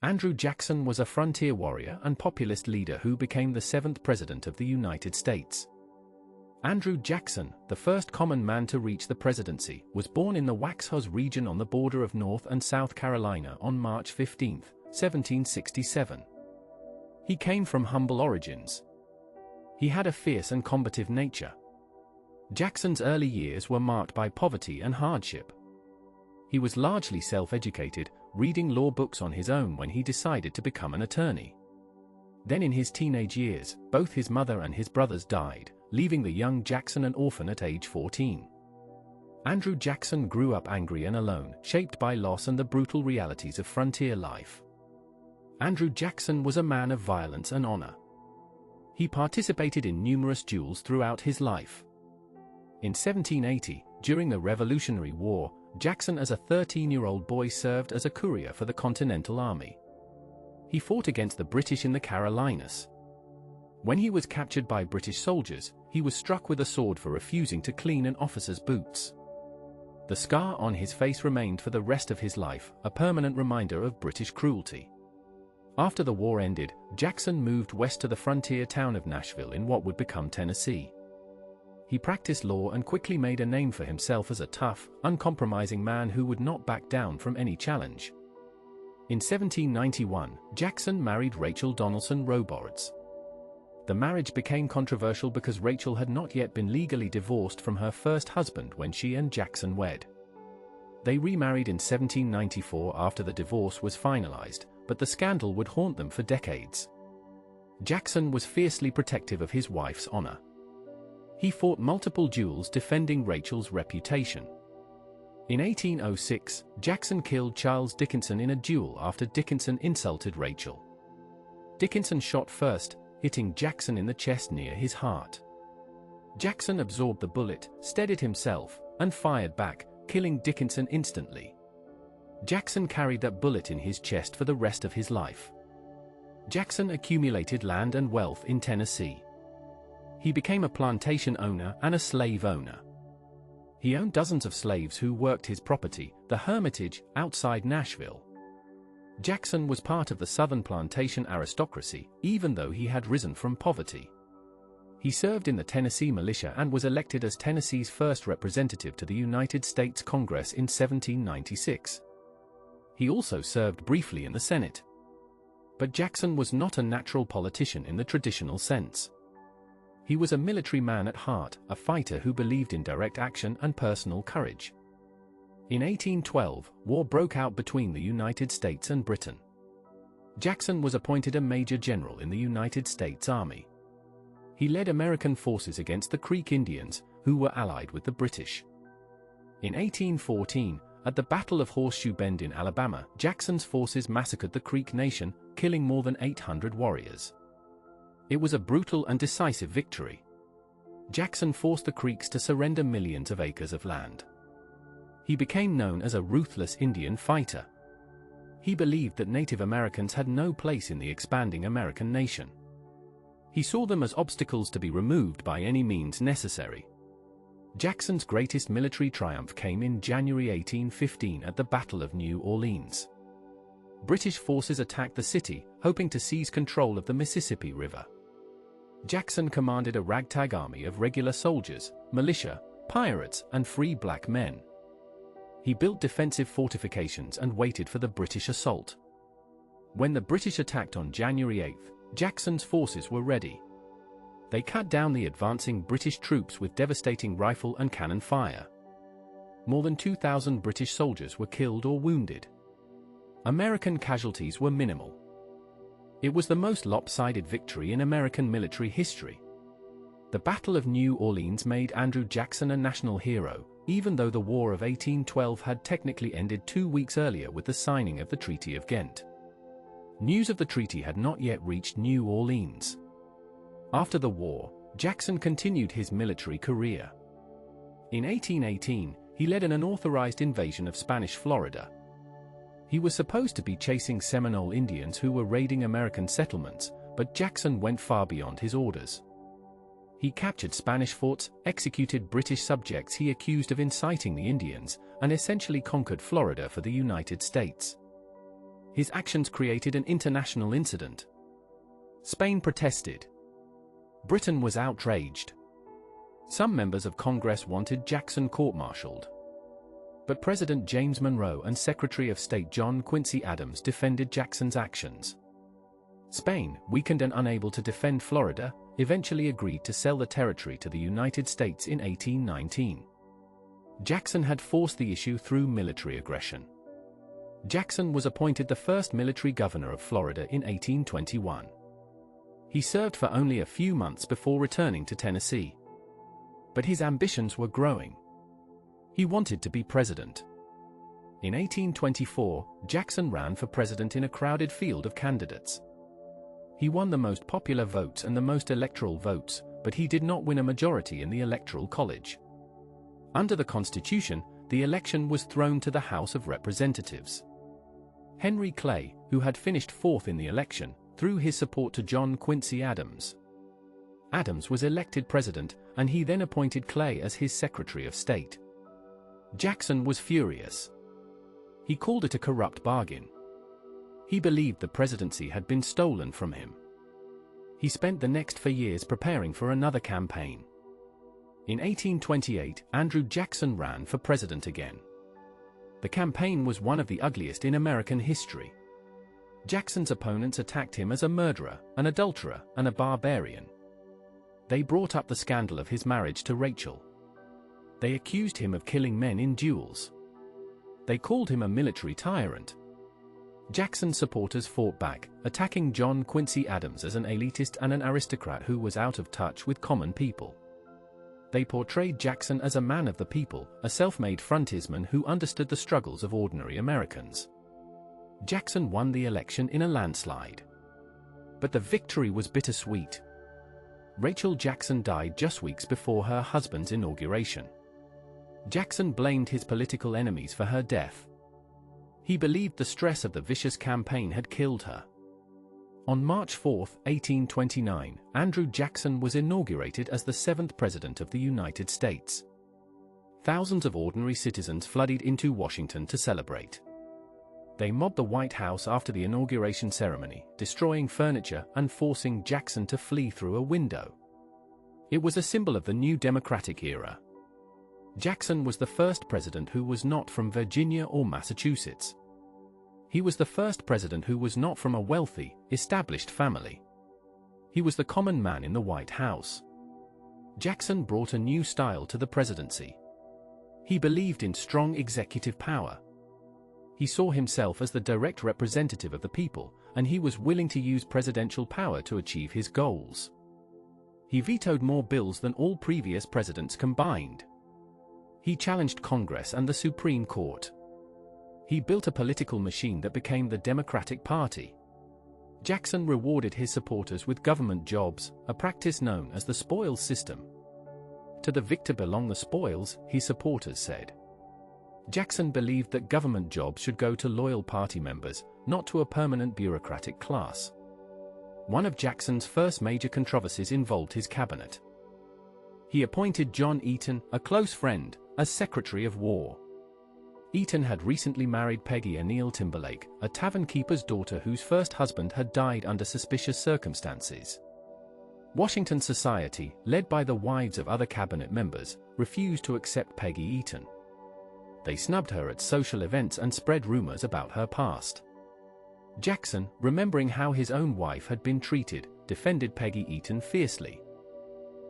Andrew Jackson was a frontier warrior and populist leader who became the 7th President of the United States. Andrew Jackson, the first common man to reach the presidency, was born in the Waxhaws region on the border of North and South Carolina on March 15, 1767. He came from humble origins. He had a fierce and combative nature. Jackson's early years were marked by poverty and hardship. He was largely self-educated, reading law books on his own when he decided to become an attorney. Then in his teenage years, both his mother and his brothers died, leaving the young Jackson an orphan at age 14. Andrew Jackson grew up angry and alone, shaped by loss and the brutal realities of frontier life. Andrew Jackson was a man of violence and honor. He participated in numerous duels throughout his life. In 1780, during the Revolutionary War, Jackson as a 13-year-old boy served as a courier for the Continental Army. He fought against the British in the Carolinas. When he was captured by British soldiers, he was struck with a sword for refusing to clean an officer's boots. The scar on his face remained for the rest of his life, a permanent reminder of British cruelty. After the war ended, Jackson moved west to the frontier town of Nashville in what would become Tennessee. He practiced law and quickly made a name for himself as a tough, uncompromising man who would not back down from any challenge. In 1791, Jackson married Rachel Donaldson Robards. The marriage became controversial because Rachel had not yet been legally divorced from her first husband when she and Jackson wed. They remarried in 1794 after the divorce was finalized, but the scandal would haunt them for decades. Jackson was fiercely protective of his wife's honor. He fought multiple duels defending Rachel's reputation. In 1806, Jackson killed Charles Dickinson in a duel after Dickinson insulted Rachel. Dickinson shot first, hitting Jackson in the chest near his heart. Jackson absorbed the bullet, steadied himself, and fired back, killing Dickinson instantly. Jackson carried that bullet in his chest for the rest of his life. Jackson accumulated land and wealth in Tennessee. He became a plantation owner and a slave owner. He owned dozens of slaves who worked his property, the Hermitage, outside Nashville. Jackson was part of the Southern plantation aristocracy, even though he had risen from poverty. He served in the Tennessee militia and was elected as Tennessee's first representative to the United States Congress in 1796. He also served briefly in the Senate. But Jackson was not a natural politician in the traditional sense. He was a military man at heart, a fighter who believed in direct action and personal courage. In 1812, war broke out between the United States and Britain. Jackson was appointed a major general in the United States Army. He led American forces against the Creek Indians, who were allied with the British. In 1814, at the Battle of Horseshoe Bend in Alabama, Jackson's forces massacred the Creek Nation, killing more than 800 warriors. It was a brutal and decisive victory. Jackson forced the Creeks to surrender millions of acres of land. He became known as a ruthless Indian fighter. He believed that Native Americans had no place in the expanding American nation. He saw them as obstacles to be removed by any means necessary. Jackson's greatest military triumph came in January 1815 at the Battle of New Orleans. British forces attacked the city, hoping to seize control of the Mississippi River. Jackson commanded a ragtag army of regular soldiers, militia, pirates, and free black men. He built defensive fortifications and waited for the British assault. When the British attacked on January 8, Jackson's forces were ready. They cut down the advancing British troops with devastating rifle and cannon fire. More than 2,000 British soldiers were killed or wounded. American casualties were minimal. It was the most lopsided victory in American military history. The Battle of New Orleans made Andrew Jackson a national hero, even though the War of 1812 had technically ended 2 weeks earlier with the signing of the Treaty of Ghent. News of the treaty had not yet reached New Orleans. After the war, Jackson continued his military career. In 1818, he led an unauthorized invasion of Spanish Florida. He was supposed to be chasing Seminole Indians who were raiding American settlements, but Jackson went far beyond his orders. He captured Spanish forts, executed British subjects he accused of inciting the Indians, and essentially conquered Florida for the United States. His actions created an international incident. Spain protested. Britain was outraged. Some members of Congress wanted Jackson court-martialed. But President James Monroe and Secretary of State John Quincy Adams defended Jackson's actions. Spain, weakened and unable to defend Florida, eventually agreed to sell the territory to the United States in 1819. Jackson had forced the issue through military aggression. Jackson was appointed the first military governor of Florida in 1821. He served for only a few months before returning to Tennessee. But his ambitions were growing. He wanted to be president. In 1824, Jackson ran for president in a crowded field of candidates. He won the most popular votes and the most electoral votes, but he did not win a majority in the Electoral College. Under the Constitution, the election was thrown to the House of Representatives. Henry Clay, who had finished fourth in the election, threw his support to John Quincy Adams. Adams was elected president, and he then appointed Clay as his Secretary of State. Jackson was furious. He called it a corrupt bargain. He believed the presidency had been stolen from him. He spent the next 4 years preparing for another campaign. In 1828, Andrew Jackson ran for president again. The campaign was one of the ugliest in American history. Jackson's opponents attacked him as a murderer, an adulterer, and a barbarian. They brought up the scandal of his marriage to Rachel. They accused him of killing men in duels. They called him a military tyrant. Jackson's supporters fought back, attacking John Quincy Adams as an elitist and an aristocrat who was out of touch with common people. They portrayed Jackson as a man of the people, a self-made frontiersman who understood the struggles of ordinary Americans. Jackson won the election in a landslide. But the victory was bittersweet. Rachel Jackson died just weeks before her husband's inauguration. Jackson blamed his political enemies for her death. He believed the stress of the vicious campaign had killed her. On March 4, 1829, Andrew Jackson was inaugurated as the 7th President of the United States. Thousands of ordinary citizens flooded into Washington to celebrate. They mobbed the White House after the inauguration ceremony, destroying furniture and forcing Jackson to flee through a window. It was a symbol of the new Democratic era. Jackson was the first president who was not from Virginia or Massachusetts. He was the first president who was not from a wealthy, established family. He was the common man in the White House. Jackson brought a new style to the presidency. He believed in strong executive power. He saw himself as the direct representative of the people, and he was willing to use presidential power to achieve his goals. He vetoed more bills than all previous presidents combined. He challenged Congress and the Supreme Court. He built a political machine that became the Democratic Party. Jackson rewarded his supporters with government jobs, a practice known as the spoils system. To the victor belong the spoils, his supporters said. Jackson believed that government jobs should go to loyal party members, not to a permanent bureaucratic class. One of Jackson's first major controversies involved his cabinet. He appointed John Eaton, a close friend, as Secretary of War. Eaton had recently married Peggy O'Neill Timberlake, a tavern keeper's daughter whose first husband had died under suspicious circumstances. Washington society, led by the wives of other cabinet members, refused to accept Peggy Eaton. They snubbed her at social events and spread rumors about her past. Jackson, remembering how his own wife had been treated, defended Peggy Eaton fiercely.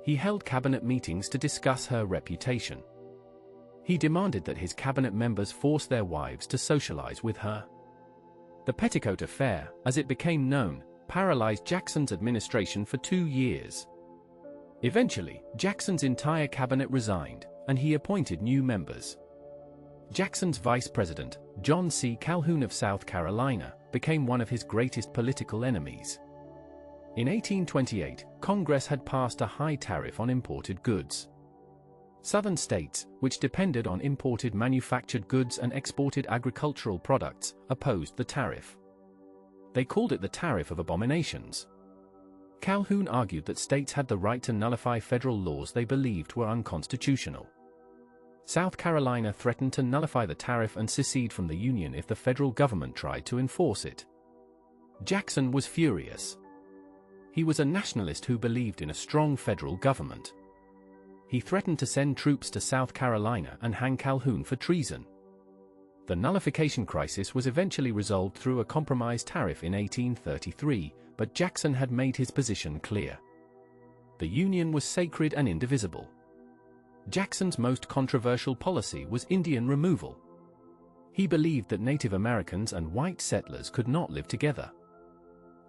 He held cabinet meetings to discuss her reputation. He demanded that his cabinet members force their wives to socialize with her. The Petticoat Affair, as it became known, paralyzed Jackson's administration for 2 years. Eventually, Jackson's entire cabinet resigned, and he appointed new members. Jackson's vice president, John C. Calhoun of South Carolina, became one of his greatest political enemies. In 1828, Congress had passed a high tariff on imported goods. Southern states, which depended on imported manufactured goods and exported agricultural products, opposed the tariff. They called it the Tariff of Abominations. Calhoun argued that states had the right to nullify federal laws they believed were unconstitutional. South Carolina threatened to nullify the tariff and secede from the Union if the federal government tried to enforce it. Jackson was furious. He was a nationalist who believed in a strong federal government. He threatened to send troops to South Carolina and hang Calhoun for treason. The nullification crisis was eventually resolved through a compromise tariff in 1833, but Jackson had made his position clear. The Union was sacred and indivisible. Jackson's most controversial policy was Indian removal. He believed that Native Americans and white settlers could not live together.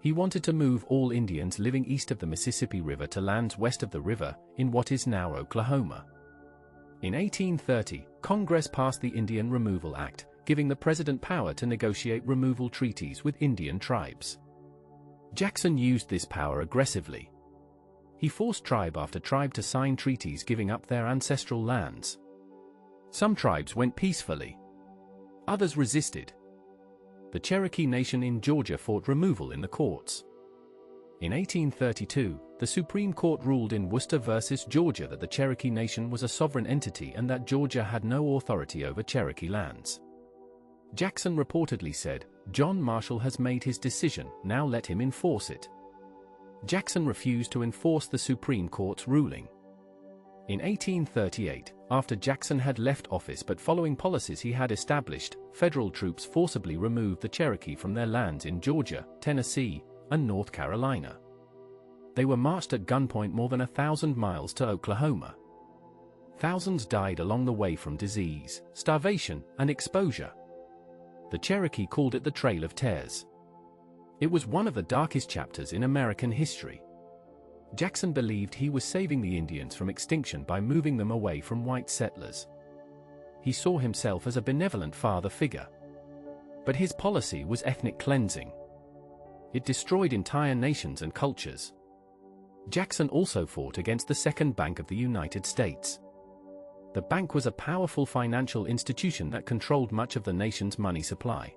He wanted to move all Indians living east of the Mississippi River to lands west of the river, in what is now Oklahoma. In 1830, Congress passed the Indian Removal Act, giving the president power to negotiate removal treaties with Indian tribes. Jackson used this power aggressively. He forced tribe after tribe to sign treaties giving up their ancestral lands. Some tribes went peacefully. Others resisted. The Cherokee Nation in Georgia fought removal in the courts. In 1832, the Supreme Court ruled in Worcester v. Georgia that the Cherokee Nation was a sovereign entity and that Georgia had no authority over Cherokee lands. Jackson reportedly said, "John Marshall has made his decision, now let him enforce it." Jackson refused to enforce the Supreme Court's ruling. In 1838, after Jackson had left office but following policies he had established, federal troops forcibly removed the Cherokee from their lands in Georgia, Tennessee, and North Carolina. They were marched at gunpoint more than 1,000 miles to Oklahoma. Thousands died along the way from disease, starvation, and exposure. The Cherokee called it the Trail of Tears. It was one of the darkest chapters in American history. Jackson believed he was saving the Indians from extinction by moving them away from white settlers. He saw himself as a benevolent father figure. But his policy was ethnic cleansing. It destroyed entire nations and cultures. Jackson also fought against the Second Bank of the United States. The bank was a powerful financial institution that controlled much of the nation's money supply.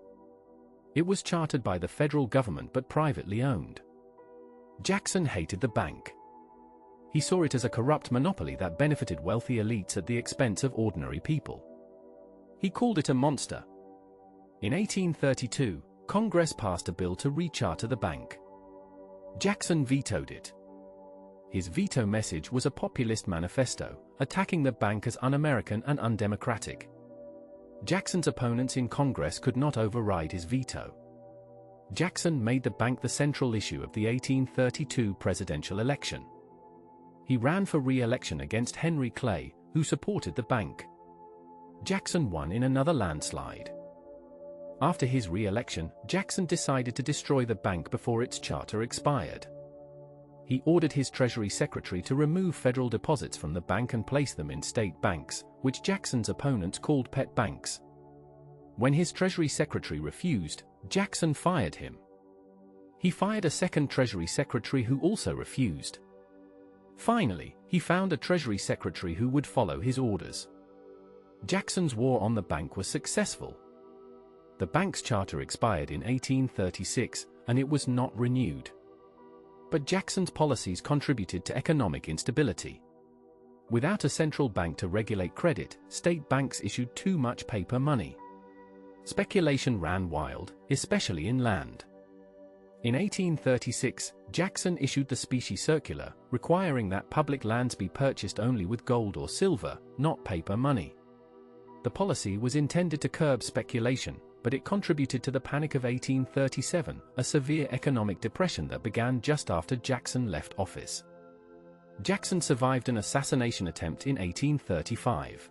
It was chartered by the federal government but privately owned. Jackson hated the bank. He saw it as a corrupt monopoly that benefited wealthy elites at the expense of ordinary people. He called it a monster. In 1832, Congress passed a bill to recharter the bank. Jackson vetoed it. His veto message was a populist manifesto, attacking the bank as un-American and undemocratic. Jackson's opponents in Congress could not override his veto. Jackson made the bank the central issue of the 1832 presidential election. He ran for re-election against Henry Clay, who supported the bank. Jackson won in another landslide. After his re-election, Jackson decided to destroy the bank before its charter expired. He ordered his Treasury Secretary to remove federal deposits from the bank and place them in state banks, which Jackson's opponents called pet banks. When his Treasury Secretary refused, Jackson fired him. He fired a second Treasury Secretary who also refused. Finally, he found a Treasury Secretary who would follow his orders. Jackson's war on the bank was successful. The bank's charter expired in 1836, and it was not renewed. But Jackson's policies contributed to economic instability. Without a central bank to regulate credit, state banks issued too much paper money. Speculation ran wild, especially in land. In 1836, Jackson issued the Specie Circular, requiring that public lands be purchased only with gold or silver, not paper money. The policy was intended to curb speculation, but it contributed to the Panic of 1837, a severe economic depression that began just after Jackson left office. Jackson survived an assassination attempt in 1835.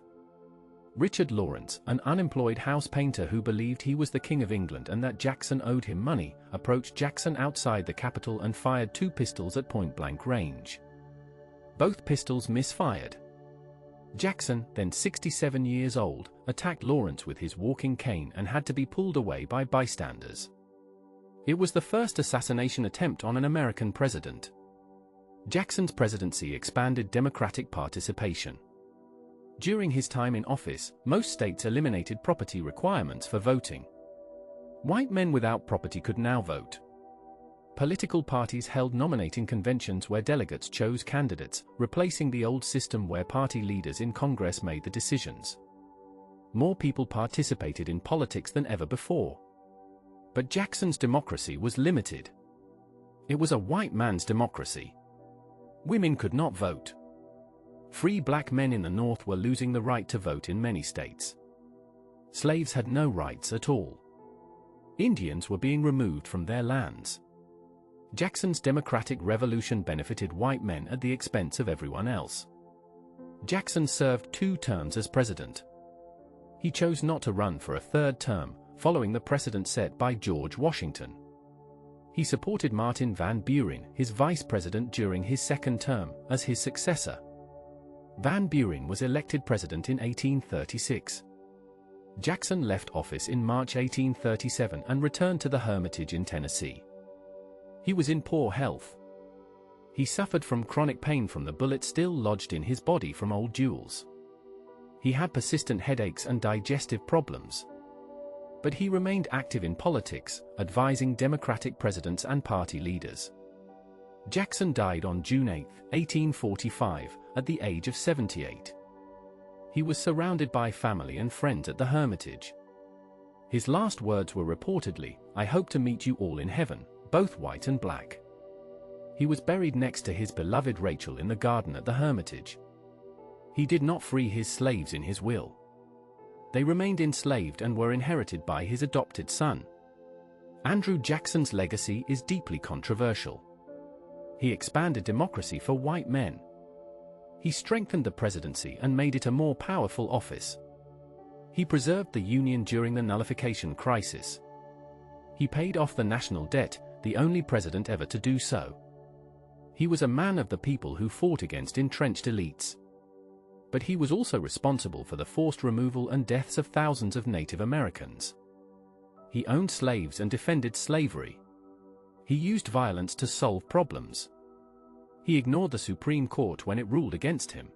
Richard Lawrence, an unemployed house painter who believed he was the King of England and that Jackson owed him money, approached Jackson outside the Capitol and fired 2 pistols at point-blank range. Both pistols misfired. Jackson, then 67 years old, attacked Lawrence with his walking cane and had to be pulled away by bystanders. It was the first assassination attempt on an American president. Jackson's presidency expanded Democratic participation. During his time in office, most states eliminated property requirements for voting. White men without property could now vote. Political parties held nominating conventions where delegates chose candidates, replacing the old system where party leaders in Congress made the decisions. More people participated in politics than ever before. But Jackson's democracy was limited. It was a white man's democracy. Women could not vote. Free black men in the North were losing the right to vote in many states. Slaves had no rights at all. Indians were being removed from their lands. Jackson's democratic revolution benefited white men at the expense of everyone else. Jackson served 2 terms as president. He chose not to run for a 3rd term, following the precedent set by George Washington. He supported Martin Van Buren, his vice president during his 2nd term, as his successor. Van Buren was elected president in 1836. Jackson left office in March 1837 and returned to the Hermitage in Tennessee. He was in poor health. He suffered from chronic pain from the bullet still lodged in his body from old duels. He had persistent headaches and digestive problems. But he remained active in politics, advising Democratic presidents and party leaders. Jackson died on June 8, 1845, at the age of 78. He was surrounded by family and friends at the Hermitage. His last words were reportedly, "I hope to meet you all in heaven, both white and black." He was buried next to his beloved Rachel in the garden at the Hermitage. He did not free his slaves in his will. They remained enslaved and were inherited by his adopted son. Andrew Jackson's legacy is deeply controversial. He expanded democracy for white men. He strengthened the presidency and made it a more powerful office. He preserved the Union during the nullification crisis. He paid off the national debt, the only president ever to do so. He was a man of the people who fought against entrenched elites. But he was also responsible for the forced removal and deaths of thousands of Native Americans. He owned slaves and defended slavery. He used violence to solve problems. He ignored the Supreme Court when it ruled against him.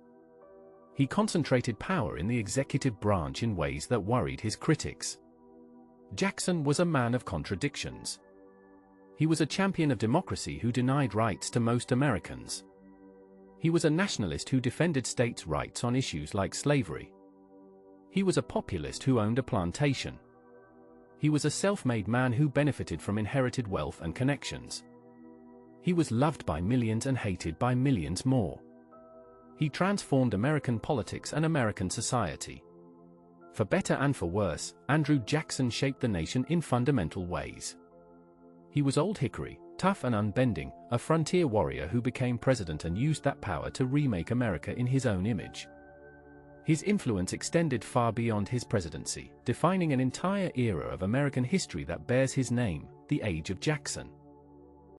He concentrated power in the executive branch in ways that worried his critics. Jackson was a man of contradictions. He was a champion of democracy who denied rights to most Americans. He was a nationalist who defended states' rights on issues like slavery. He was a populist who owned a plantation. He was a self-made man who benefited from inherited wealth and connections. He was loved by millions and hated by millions more. He transformed American politics and American society. For better and for worse, Andrew Jackson shaped the nation in fundamental ways. He was Old Hickory, tough and unbending, a frontier warrior who became president and used that power to remake America in his own image. His influence extended far beyond his presidency, defining an entire era of American history that bears his name, the Age of Jackson.